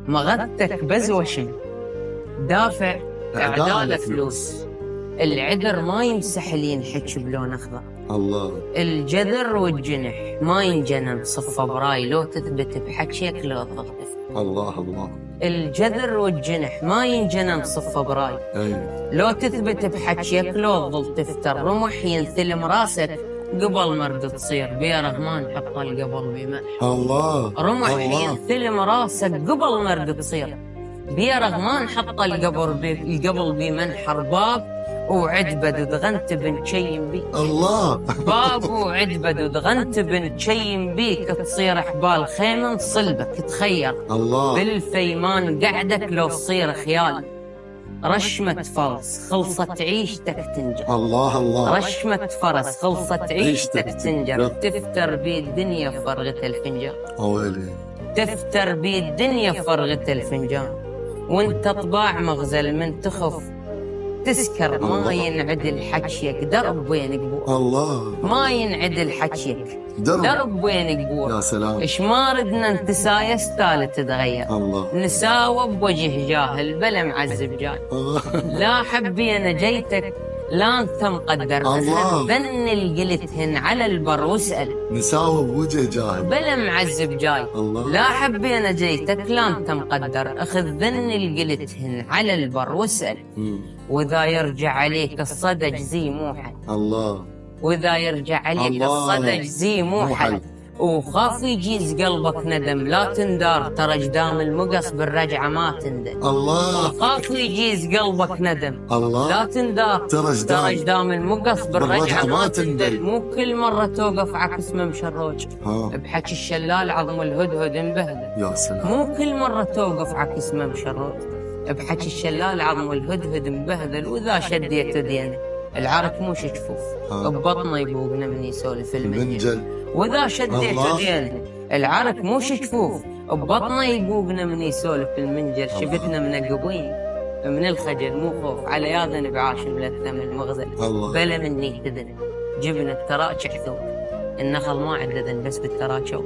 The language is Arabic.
مغتك بز وشم، دافع اعداله فلوس. العذر ما يمسح اللي ينحج بلون اخضر. الله. الجذر والجنح ما ينجنن صفه براي، لو تثبت بحكيك لو تغطف. الله الله. الجذر والجنح ما ينجنن صفه براي، لو تثبت بحكيك لو تظل تفتر. رمح ينثلم راسك قبل مرد تصير، بيا رغمان حط القبل بمنح. الله. رمح ينثلم راسك قبل مرد تصير، بيا رغمان حط القبل بمنح. رباب وعدبد ودغنت بنشيم بيك. الله. باب وعدبد ودغنت بنشيم بيك، تصير حبال خيمه صلبك تخير. الله. بالفيمان قعدك لو تصير خيال، رشمة فرس خلصت عيشتك تنجر. الله الله. رشمة فرس خلصت عيشتك تنجر، تفتر بي الدنيا فرغة الفنجان. أولي. تفتر بي الدنيا فرغة الفنجان، وانت طباع مغزل من تخف تسكر. ما ينعدل حكيك درب وين قبور. الله. ما ينعدل حكيك درب وين قبور. يا سلام. ايش ما ردنا انتسايا ستالة تتغير. الله. نساوى بوجه جاهل بلا معذب جاي. لا حبي انا جيتك لا انت مقدر. الله. ذن القلتهن على البر واسأل، نساوى بوجه جاهل بلا معذب جاي. الله. لا حبي انا جيتك لا انت مقدر، اخذ ذن القلتهن على البر واسأل. واذا يرجع عليك الصدج زي موحل. الله. واذا يرجع عليك الصدج زي موحل، وخاف يجيز قلبك ندم لا تندار. ترى جدام المقص بالرجعه ما تندم. الله. خاف يجيز قلبك ندم الله. لا تندار. ترى جدام المقص بالرجعه ما تندم. تندم. مو كل مره توقف عكس ممشروج، بحكي الشلال عظم الهدهد انبهدل. يا سلام. مو كل مره توقف عكس ممشروج، بحكي الشلال عظم الهدهد انبهدل. واذا شديت دينه العرك مو شفوف، ببطنه يبوقنا من يسولف المنجل. واذا شديت دينه العرك مو شفوف، ببطنه يبوقنا من يسولف المنجل. شفتنا من القبيل من الخجل مو خوف، على ياذن بعاش ملثم المغزل. بلا مني تذن جبنا التراجع ثوب، النخل ما عددن بس بالتراجع.